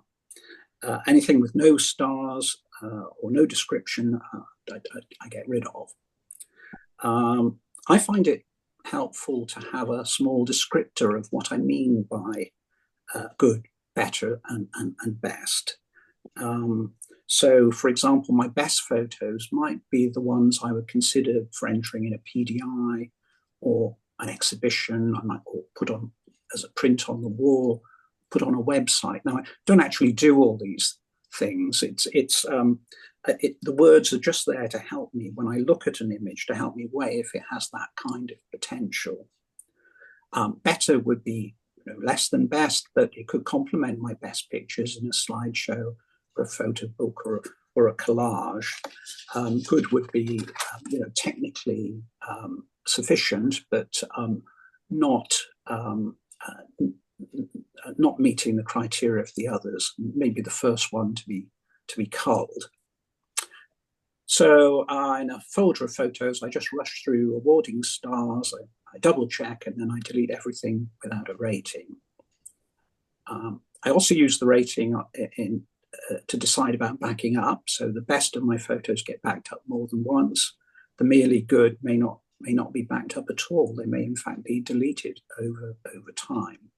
Anything with no stars or no description, I get rid of. I find it helpful to have a small descriptor of what I mean by good, better, and best. So, for example, my best photos might be the ones I would consider for entering in a PDI or an exhibition. I might put on as a print on the wall, put on a website. Now, I don't actually do all these things. The words are just there to help me when I look at an image, to help me weigh if it has that kind of potential. Better would be less than best, but it could complement my best pictures in a slideshow or a photo book or a collage. Good would be technically sufficient, but not meeting the criteria of the others. Maybe the first one to be culled. So in a folder of photos, I just rush through awarding stars. I double check, and then I delete everything without a rating. I also use the rating to decide about backing up. So the best of my photos get backed up more than once. The merely good may not be backed up at all. They may in fact be deleted over time.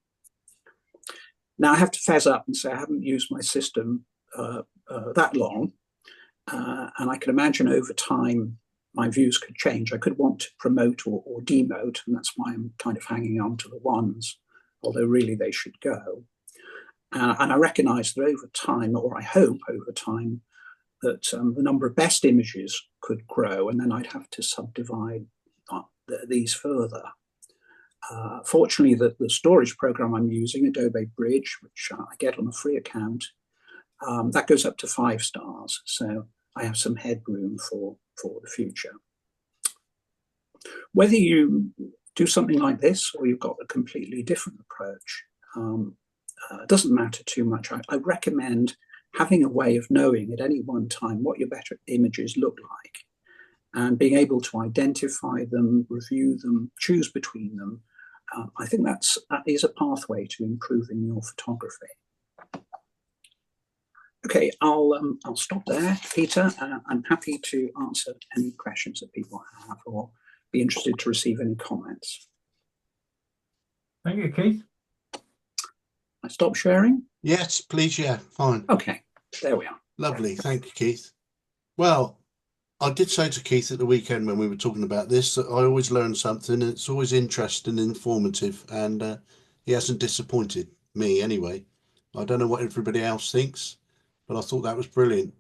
Now I have to fess up and say I haven't used my system that long, and I can imagine over time my views could change. I could want to promote or demote, and that's why I'm kind of hanging on to the ones, although really they should go. And I recognise that over time, or I hope over time, that the number of best images could grow, and then I'd have to subdivide these further. Fortunately, the storage program I'm using, Adobe Bridge, which I get on a free account, that goes up to 5 stars. So I have some headroom for the future. Whether you do something like this or you've got a completely different approach, doesn't matter too much. I recommend having a way of knowing at any one time what your better images look like and being able to identify them, review them, choose between them. I think that is a pathway to improving your photography. Okay, I'll stop there, Peter. I'm happy to answer any questions that people have or be interested to receive any comments. Thank you, Keith. I stop sharing? Yes, please. Yeah, fine. Okay, there we are. Lovely. Thank you, Keith. Well, I did say to Keith at the weekend when we were talking about this that I always learn something, and it's always interesting and informative, and he hasn't disappointed me anyway. I don't know what everybody else thinks, but I thought that was brilliant.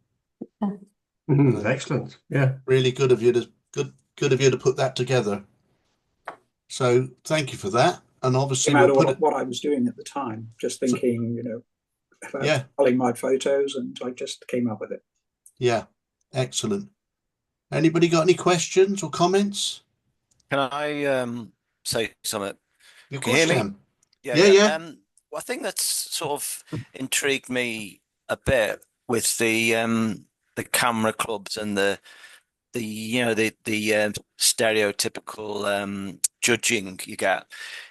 Excellent. Yeah. Really good of you to put that together. So thank you for that. And obviously, No matter what I was doing at the time, just thinking, about culling my photos, and I just came up with it. Yeah, excellent. Anybody got any questions or comments? Can I say something? Of Can you hear me? can. Yeah. Well, I think that's sort of intrigued me a bit with the camera clubs and the stereotypical judging you get.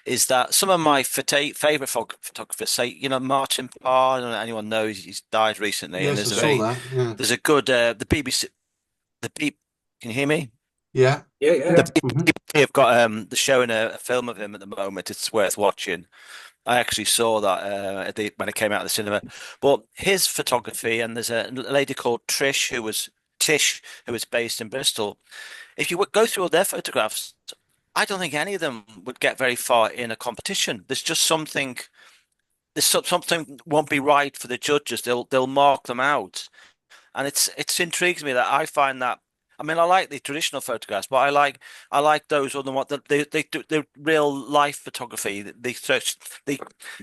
Is that some of my favorite photographers say, Martin Parr, I don't know if anyone knows, he's died recently. Yes, and I saw that. Yeah. There's a good the BBC. Can you hear me? Yeah. Yeah. The BBC have got they're showing a film of him at the moment. It's worth watching. I actually saw that when it came out of the cinema. But his photography, and there's a lady called Tish who was based in Bristol. If you go through all their photographs, I don't think any of them would get very far in a competition. There's just something. Something won't be right for the judges. They'll mark them out, and it's intrigues me that I find that. I mean, I like the traditional photographs, but I like those other ones. They do the real life photography. They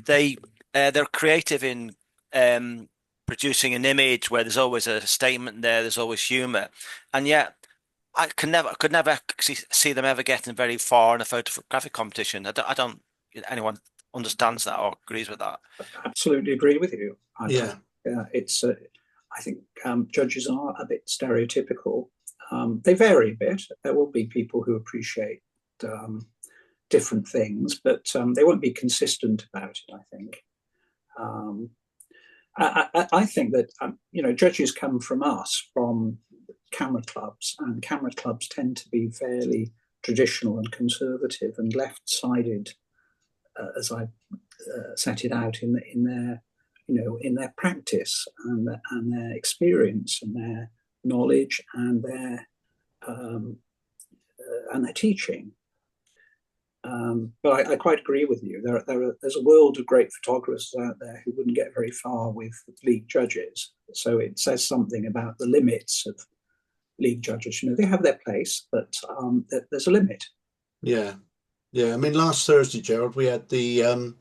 they they're creative in um producing an image where there's always a statement there. There's always humor, and yet I could never actually see them ever getting very far in a photographic competition. I don't anyone understands that or agrees with that. Absolutely agree with you. Yeah, It's. I think judges are a bit stereotypical. They vary a bit. There will be people who appreciate different things, but they won't be consistent about it, I think. Um, I think that judges come from us, from camera clubs, and camera clubs tend to be fairly traditional and conservative and left-sided, as I set it out in their in their practice and their experience and their knowledge um, and their teaching. But I quite agree with you. There's a world of great photographers out there who wouldn't get very far with league judges. So it says something about the limits of league judges. They have their place, but there's a limit. yeah, yeah. I mean, last Thursday, Gerald, we had the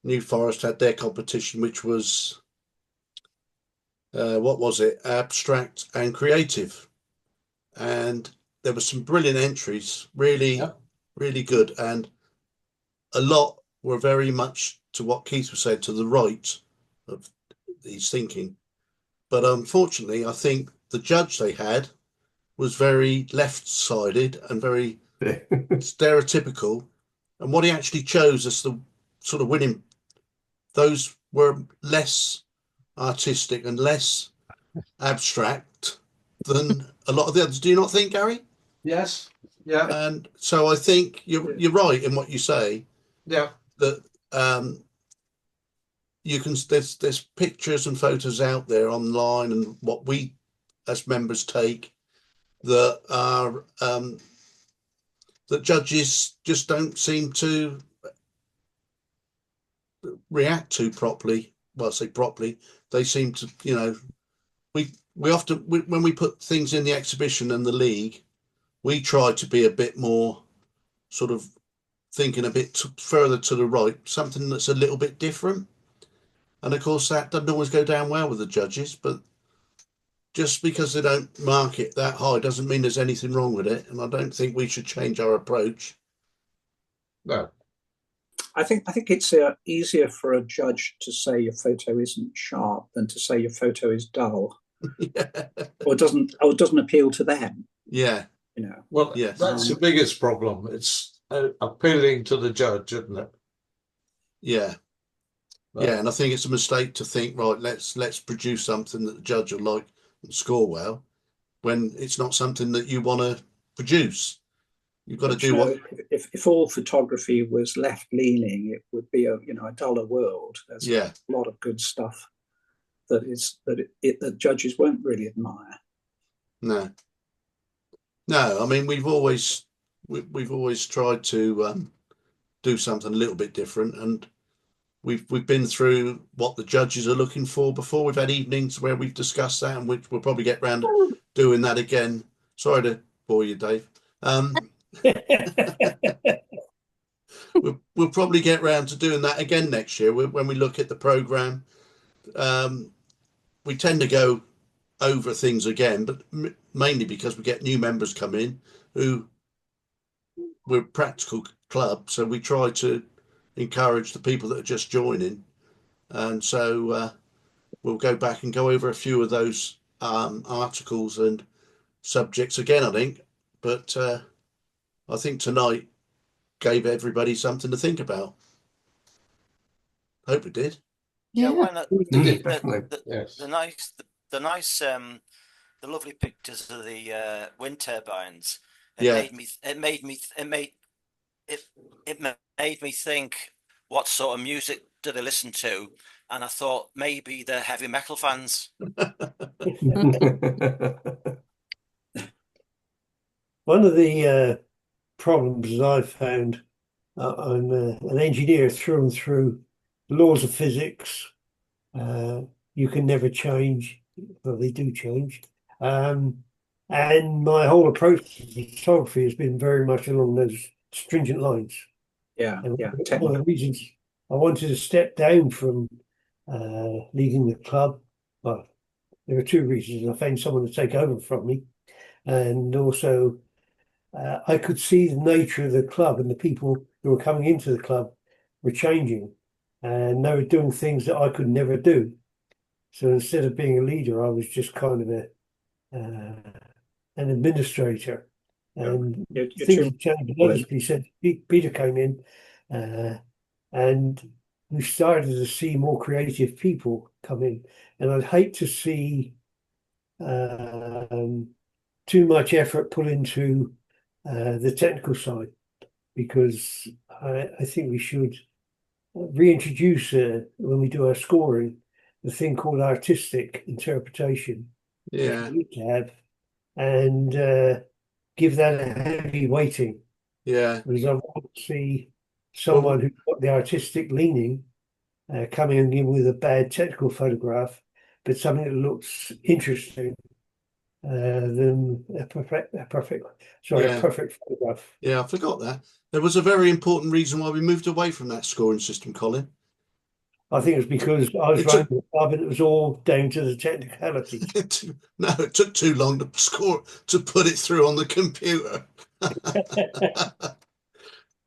New Forest had their competition, which was what was it? Abstract and creative, and there were some brilliant entries, really, Yeah. really good, and a lot were very much to what Keith was saying, to the right of his thinking. But unfortunately, I think the judge they had was very left-sided and very stereotypical, and what he actually chose as the sort of winning, those were less artistic and less abstract than a lot of the others. Do you not think, Gary? Yes. Yeah. And so I think you're right in what you say, Yeah. that you can there's pictures and photos out there online, and what we as members take that are that judges just don't seem to react to properly. Well, I say properly, they seem to, we often when we put things in the exhibition and the league, we try to be a bit more sort of thinking a bit further to the right, something that's a little bit different. And of course, that doesn't always go down well with the judges, but just because they don't mark it that high doesn't mean there's anything wrong with it. And I don't think we should change our approach. No. I think it's easier for a judge to say your photo isn't sharp than to say your photo is dull Yeah. or doesn't appeal to them. Yeah. Well, Yes. that's the biggest problem. It's appealing to the judge, isn't it? Yeah. Yeah, and I think it's a mistake to think, right, let's produce something that the judge will like and score well, when it's not something that you want to produce. You've got to do what. If all photography was left leaning, it would be a duller world. There's a lot of good stuff that judges won't really admire. No. I mean, we've always tried to do something a little bit different, and we've been through what the judges are looking for before. We've had evenings where we've discussed that, and we'll probably get round to doing that again. Sorry to bore you, Dave. We'll probably get round to doing that again next year when we look at the programme. We tend to go over things again, but mainly because we get new members come in who we're a practical club, so we try to encourage the people that are just joining, and so we'll go back and go over a few of those articles and subjects again, I think. But I think tonight gave everybody something to think about. Hope it did. Yeah, why not? Yes. The lovely pictures of the wind turbines. Yeah. It made me think, what sort of music do they listen to? And I thought maybe they're heavy metal fans. One of the problems as I've found. I'm an engineer through and through. The laws of physics, you can never change. Well, they do change. And my whole approach to photography has been very much along those stringent lines. Yeah, And yeah. one of the reasons I wanted to step down from leading the club, well, there are two reasons. I found someone to take over from me, and also I could see the nature of the club and the people who were coming into the club were changing, and they were doing things that I could never do. So instead of being a leader, I was just kind of an administrator. And You're things too have changed Well, noticeably since Peter came in, and we started to see more creative people come in. And I'd hate to see too much effort put into the technical side, because I think we should reintroduce, when we do our scoring, the thing called artistic interpretation, which Yeah, we need to have, and give that a heavy weighting, yeah. because I want to see someone who's got the artistic leaning coming in with a bad technical photograph, but something that looks interesting than a perfect Yeah. photograph. Yeah, I forgot that. There was a very important reason why we moved away from that scoring system, Colin. I think it was because I was It took- running the club and it was all down to the technicality. No, it took too long to put it through on the computer.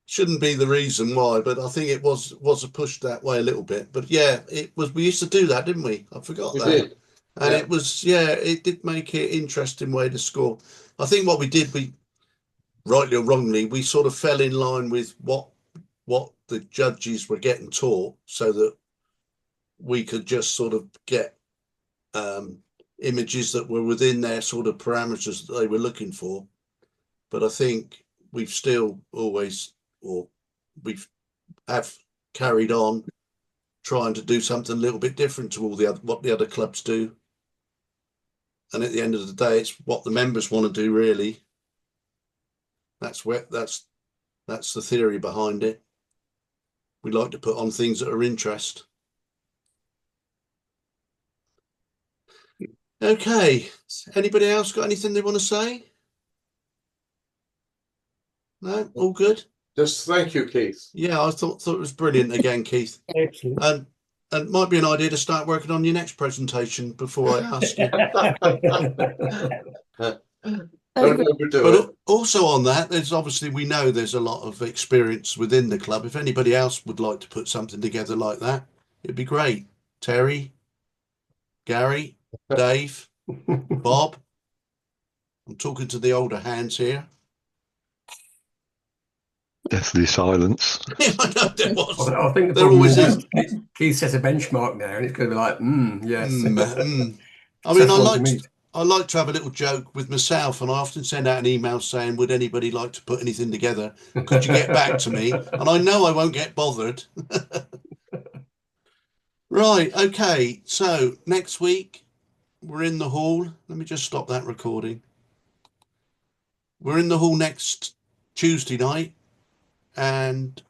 Shouldn't be the reason why, but I think it was pushed that way a little bit. But yeah, it was. We used to do that, didn't we? I forgot We that. did. And Yeah. it was, it did make it interesting way to score. I think what we did, we rightly or wrongly, we sort of fell in line with what the judges were getting taught, so that we could just sort of get images that were within their sort of parameters that they were looking for. But I think we've still always, or we've have carried on trying to do something a little bit different to what the other clubs do. And at the end of the day, it's what the members want to do, really. That's the theory behind it. We like to put on things that are interest. Okay. Anybody else got anything they want to say? No, all good. Just thank you, Keith. Yeah, I thought it was brilliant again, Keith. Excellent. And it might be an idea to start working on your next presentation before I ask you. Don't overdo But it. also on that, we know there's a lot of experience within the club. If anybody else would like to put something together like that, it'd be great. Terry, Gary, Dave, Bob. I'm talking to the older hands here. Deathly silence. Yeah, I know there was. I think the There problem always is Keith set a benchmark now, and it's going to be like, yes. I mean, Successful I like to have a little joke with myself, and I often send out an email saying, would anybody like to put anything together? Could you get back to me? And I know I won't get bothered. Right, okay. So next week, we're in the hall. Let me just stop that recording. We're in the hall next Tuesday night, and